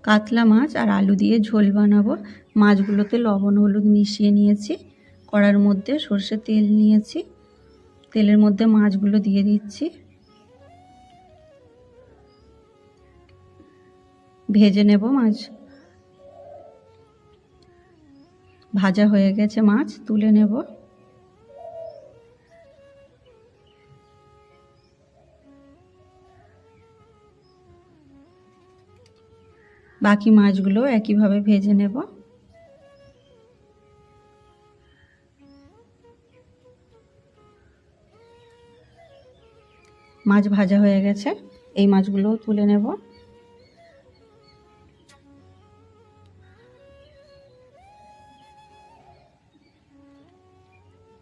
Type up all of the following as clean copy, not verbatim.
কাতলা মাছ আর আলু দিয়ে ঝোল বানাবো। মাছগুলোতে লবণ হলুদ মিশিয়ে নিয়েছি। কড়ার মধ্যে সর্ষের তেল নিয়েছি, তেলের মধ্যে মাছগুলো দিয়ে দিচ্ছি। ভেজে নেব মাছ। ভাজা হয়ে গেছে মাছ, তুলে নেব। বাকি মাছগুলো একইভাবে ভেজে নেব। মাছ ভাজা হয়ে গেছে, এই মাছগুলোও তুলে নেব।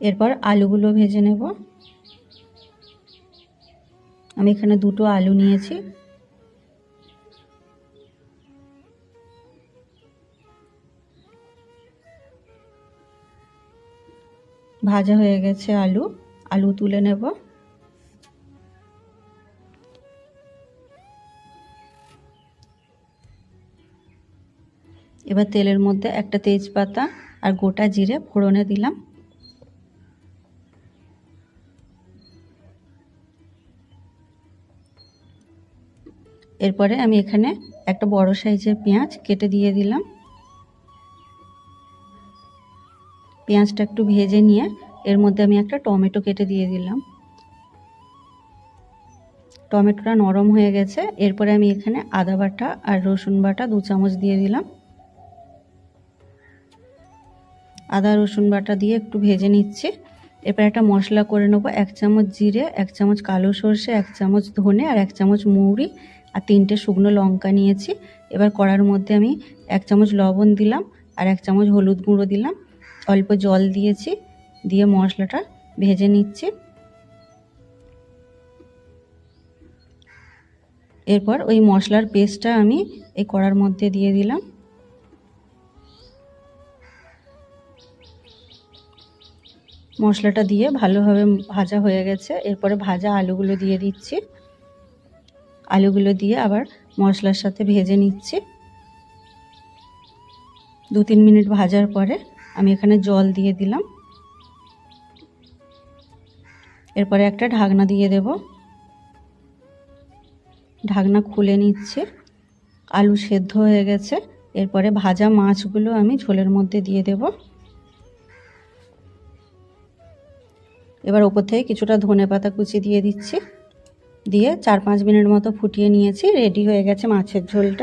এরপর আলুগুলো ভেজে নেব। আমি এখানে 2টো আলু নিয়েছি। ভাজা হয়ে গেছে আলু, আলু তুলে নেব। এবার তেলের মধ্যে একটা তেজপাতা আর গোটা জিরে ফোড়নে দিলাম। এরপরে আমি এখানে একটা বড় সাইজের পেঁয়াজ কেটে দিয়ে দিলাম। পেঁয়াজটা একটু ভেজে নিয়ে এর মধ্যে আমি একটা টমেটো কেটে দিয়ে দিলাম। টমেটোটা নরম হয়ে গেছে, এরপরে আমি এখানে আদা বাটা আর রসুন বাটা 2 চামচ দিয়ে দিলাম। আদা রসুন বাটা দিয়ে একটু ভেজে নিচ্ছি। এরপর একটা মশলা করে নেব। 1 চামচ জিরে, 1 চামচ কালো সর্ষে, 1 চামচ ধনে আর 1 চামচ মৌরি আর 3টে শুকনো লঙ্কা নিয়েছি। এবার কড়ার মধ্যে আমি 1 চামচ লবণ দিলাম আর 1 চামচ হলুদ গুঁড়ো দিলাম। অল্প জল দিয়েছি, দিয়ে মশলাটা ভেজে নিচ্ছি। এরপর ওই মশলার পেস্টটা আমি এই কড়ার মধ্যে দিয়ে দিলাম। মশলাটা দিয়ে ভালোভাবে ভাজা হয়ে গেছে। এরপরে ভাজা আলুগুলো দিয়ে দিচ্ছি। আলুগুলো দিয়ে আবার মশলার সাথে ভেজে নিচ্ছি। 2-3 মিনিট ভাজার পরে আমি এখানে জল দিয়ে দিলাম। এরপরে একটা ঢাকনা দিয়ে দেব। ঢাকনা খুলে নিচ্ছে। আলু সেদ্ধ হয়ে গেছে। এরপরে ভাজা মাছগুলো আমি ঝোলের মধ্যে দিয়ে দেব। এবার ওপর থেকে কিছুটা ধনেপাতা কুচি দিয়ে দিচ্ছি। দিয়ে 4-5 মিনিট মতো ফুটিয়ে নিয়েছি। রেডি হয়ে গেছে মাছের ঝোলটা।